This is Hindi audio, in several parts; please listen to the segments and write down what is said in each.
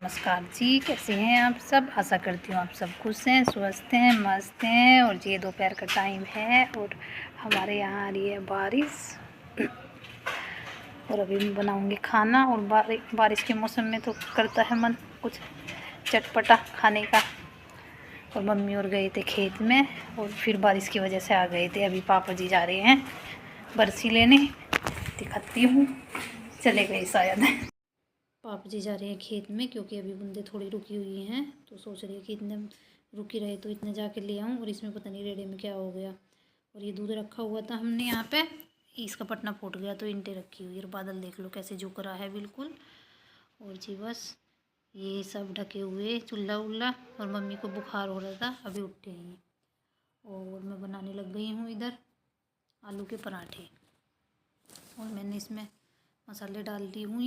नमस्कार जी, कैसे हैं आप सब। आशा करती हूँ आप सब खुश हैं, स्वस्थ हैं, मस्त हैं। और ये दोपहर का टाइम है और हमारे यहाँ आ रही है बारिश। और अभी मैं बनाऊँगी खाना। और बारिश के मौसम में तो करता है मन कुछ चटपटा खाने का। और मम्मी और गए थे खेत में और फिर बारिश की वजह से आ गए थे। अभी पापा जी जा रहे हैं बरसी लेने, दिखाती हूँ, चले गए शायद। पापा जी जा रहे हैं खेत में क्योंकि अभी बूंदे थोड़ी रुकी हुई हैं, तो सोच रही है कि इतने रुकी रहे तो इतने जाके ले आऊँ। और इसमें पता नहीं रेड़े में क्या हो गया। और ये दूध रखा हुआ था हमने यहाँ पे, इसका पटना फूट गया तो ईंटें रखी हुई। और बादल देख लो कैसे झुक रहा है बिल्कुल। और जी बस ये सब ढके हुए चूल्हा उल्ला। और मम्मी को बुखार हो रहा था, अभी उठे हैं। और मैं बनाने लग गई हूँ इधर आलू के पराठे। और मैंने इसमें मसाले डाल दी हूँ।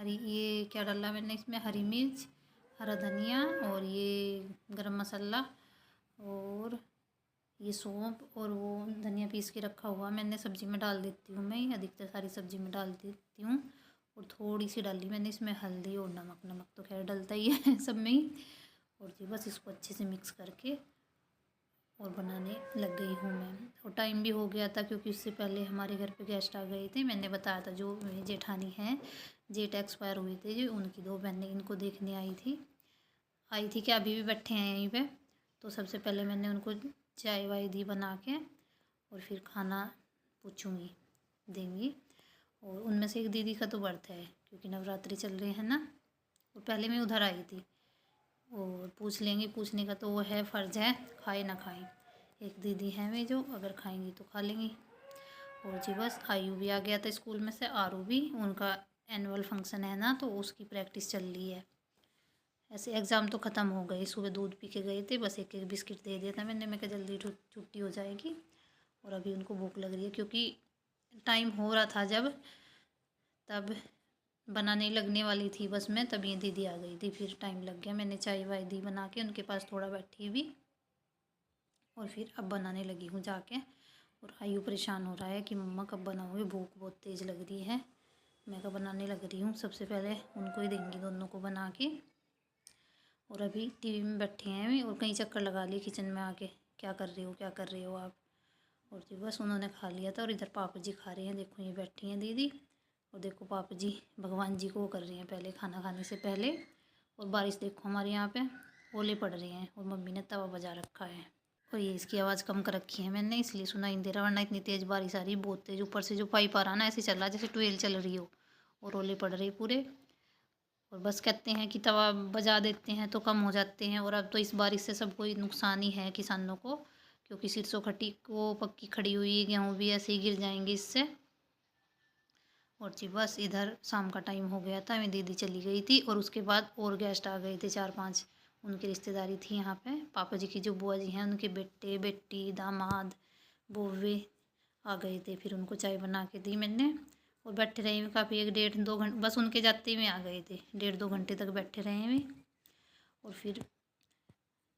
ये क्या डाला मैंने इसमें, हरी मिर्च, हरा धनिया और ये गरम मसाला और ये सौंफ और वो धनिया पीस के रखा हुआ मैंने सब्ज़ी में डाल देती हूँ। मैं अधिकतर सारी सब्ज़ी में डाल देती हूँ। और थोड़ी सी डाली मैंने इसमें हल्दी और नमक। नमक तो खैर डलता ही है सब में ही। और जी बस इसको अच्छे से मिक्स करके और बनाने लग गई हूँ मैं। और टाइम भी हो गया था क्योंकि उससे पहले हमारे घर पे गेस्ट आ गए थे। मैंने बताया था जो मेरी जेठानी हैं, जेठ एक्सपायर हुए थे जो, उनकी 2 बहनें इनको देखने आई थी कि अभी भी बैठे हैं यहीं पे। तो सबसे पहले मैंने उनको चाय वाय दी बना के और फिर खाना पूछूँगी देंगी। और उनमें से एक दीदी का तो बर्थ है क्योंकि नवरात्रि चल रहे हैं ना। और पहले मैं उधर आई थी और पूछ लेंगे, पूछने का तो वो है फ़र्ज़ है, खाए ना खाएं। एक दीदी हैं वे जो अगर खाएंगी तो खा लेंगी। और जी बस आयु भी आ गया था स्कूल में से, आरू भी, उनका एनुअल फंक्शन है ना तो उसकी प्रैक्टिस चल रही है। ऐसे एग्ज़ाम तो ख़त्म हो गए, सुबह दूध पी के गए थे, बस एक एक बिस्किट दे दिया था मैंने, मैं कहा जल्दी छुट्टी हो जाएगी। और अभी उनको भूख लग रही है क्योंकि टाइम हो रहा था जब तब बनाने लगने वाली थी बस मैं, तब ये दीदी आ गई थी, फिर टाइम लग गया। मैंने चाय वाय दी बना के उनके पास थोड़ा बैठी हुई और फिर अब बनाने लगी हूँ जाके। और आयु परेशान हो रहा है कि मम्मा कब बनाओगे, भूख बहुत तेज़ लग रही है। मैं कब बनाने लग रही हूँ, सबसे पहले उनको ही देंगी दोनों को बना के। और अभी टीवी में बैठे हैं भी और कई चक्कर लगा लिए किचन में आके, क्या कर रहे हो क्या कर रहे हो आप। और जी बस उन्होंने खा लिया था और इधर पापा जी खा रहे हैं। देखो ये बैठी हैं दीदी और देखो पापा जी भगवान जी को कर रही हैं पहले खाना खाने से पहले। और बारिश देखो हमारे यहाँ पे ओले पड़ रहे हैं और मम्मी ने तवा बजा रखा है। और ये इसकी आवाज़ कम कर रखी है मैंने, इसलिए सुनाई नहीं दे रहा, वरना इतनी तेज़ बारिश आ रही है, बहुत तेज़। ऊपर से जो पाइप आ रहा ना ऐसे चल रहा है जैसे ट्यूबवेल चल रही हो, और ओले पड़ रहे पूरे। और बस कहते हैं कि तवा बजा देते हैं तो कम हो जाते हैं। और अब तो इस बारिश से सबको नुकसान ही है किसानों को, क्योंकि सरसों खटी को पक्की खड़ी हुई, गेहूँ भी ऐसे ही गिर जाएंगे इससे। और जी बस इधर शाम का टाइम हो गया था, मेरी दीदी चली गई थी और उसके बाद और गेस्ट आ गए थे 4-5, उनकी रिश्तेदारी थी यहाँ पे। पापा जी की जो बुआ जी हैं उनके बेटे बेटी दामाद बुए आ गए थे, फिर उनको चाय बना के दी मैंने। और बैठे रहे हुए काफ़ी, 1-1.5-2 घंटे, बस उनके जाते में आ गए थे, 1.5-2 घंटे तक बैठे रहे हुए। और फिर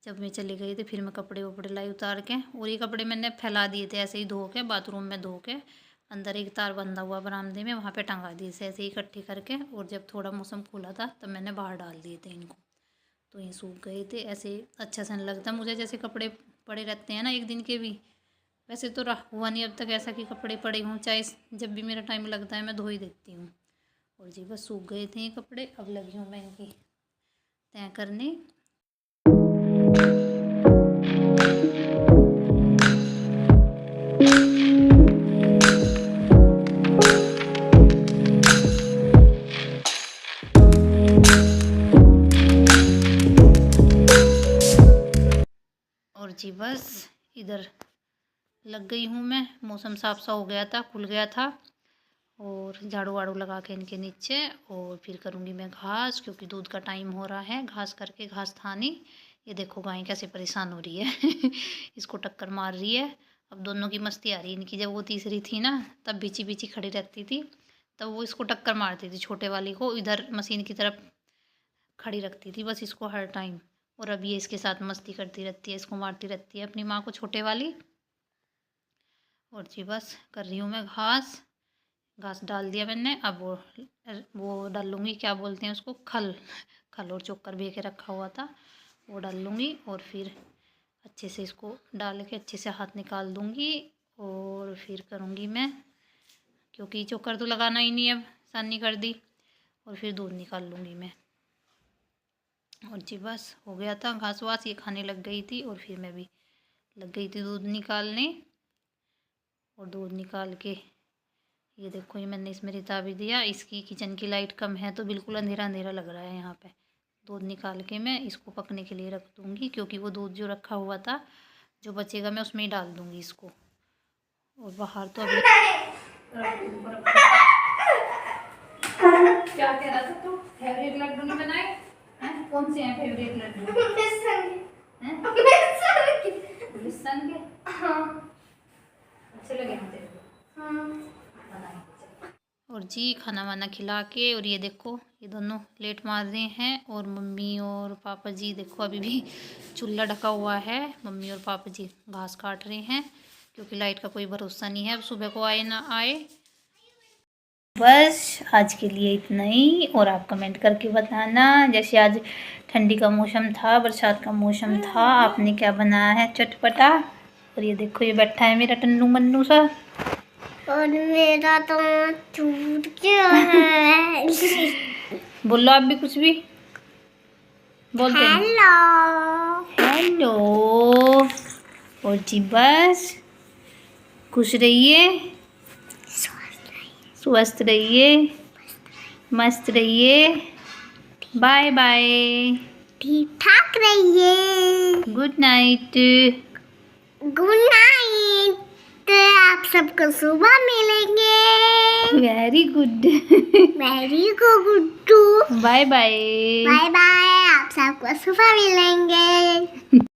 जब मैं चले गई थी फिर मैं कपड़े वपड़े लाई उतार के। और ये कपड़े मैंने फैला दिए थे ऐसे ही धो के, बाथरूम में धो के, अंदर एक तार बंधा हुआ बरामदे में, वहाँ पे टंगा दिए थे ऐसे ही इकट्ठे करके। और जब थोड़ा मौसम खुला था तब मैंने बाहर डाल दिए थे इनको, तो ये सूख गए थे। ऐसे अच्छा सा नहीं लगता मुझे, जैसे कपड़े पड़े रहते हैं ना एक दिन के भी, वैसे तो हुआ नहीं अब तक ऐसा कि कपड़े पड़े हों, चाहे जब भी मेरा टाइम लगता है मैं धो ही देती हूँ। और जी बस सूख गए थे ये कपड़े, अब लगी हूँ मैं इनकी तय करने। और जी बस इधर लग गई हूँ मैं, मौसम साफ सा हो गया था, खुल गया था। और झाड़ू वाड़ू लगा के इनके नीचे, और फिर करूँगी मैं घास क्योंकि दूध का टाइम हो रहा है। घास करके घास थानी, ये देखो गाय कैसे परेशान हो रही है इसको टक्कर मार रही है। अब दोनों की मस्ती आ रही है इनकी, जब वो तीसरी थी ना तब बीची बीची खड़ी रहती थी, तब वो इसको टक्कर मारती थी, छोटे वाली को इधर मशीन की तरफ खड़ी रखती थी बस इसको हर टाइम। और अब ये इसके साथ मस्ती करती रहती है, इसको मारती रहती है अपनी माँ को, छोटे वाली। और जी बस कर रही हूँ मैं घास, घास डाल दिया मैंने। अब वो डालूँगी, क्या बोलते हैं उसको, खल, खल और चोकर भे के रखा हुआ था वो डाल लूँगी और फिर अच्छे से इसको डाल के अच्छे से हाथ निकाल दूँगी और फिर करूँगी मैं, क्योंकि चोकर तो लगाना ही नहीं, अब सानी कर दी। और फिर दूध निकाल लूँगी मैं। और जी बस हो गया था, घास वास ये खाने लग गई थी और फिर मैं भी लग गई थी दूध निकालने। और दूध निकाल के ये देखो, ये मैंने इसमें रिता भी दिया। इसकी किचन की लाइट कम है तो बिल्कुल अंधेरा अंधेरा लग रहा है यहाँ पे। दूध निकाल के मैं इसको पकने के लिए रख दूँगी, क्योंकि वो दूध जो रखा हुआ था जो बचेगा मैं उसमें ही डाल दूँगी इसको। और बाहर तो अभी क्या कह रहा था तू? फेवरेट लड्डू नहीं बनाए हैं? कौन से हैं फेवरेट लड्डू? बेसन के। हाँ, अच्छे लगे मुझे। और जी खाना वाना खिला के, और ये देखो ये दोनों लेट मार रहे हैं। और मम्मी और पापा जी देखो अभी भी चूल्हा ढका हुआ है। मम्मी और पापा जी घास काट रहे हैं, क्योंकि लाइट का कोई भरोसा नहीं है, अब सुबह को आए ना आए। बस आज के लिए इतना ही। और आप कमेंट करके बताना, जैसे आज ठंडी का मौसम था, बरसात का मौसम था, आपने क्या बनाया है चटपटा। और ये देखो ये बैठा है मेरा टन्नू मन्नू सा, और मेरा तो छूट गया है। बोलो आप भी कुछ भी बोलते हैं। Hello hello. और जी बस खुश रहिए, स्वस्थ रहिए, मस्त रहिए। बाय बाय, ठीक ठाक रहिए। Good night. Good night. आप सबको सुबह मिलेंगे। Very good. Very good. Bye bye. Bye bye. आप सबको सुबह मिलेंगे।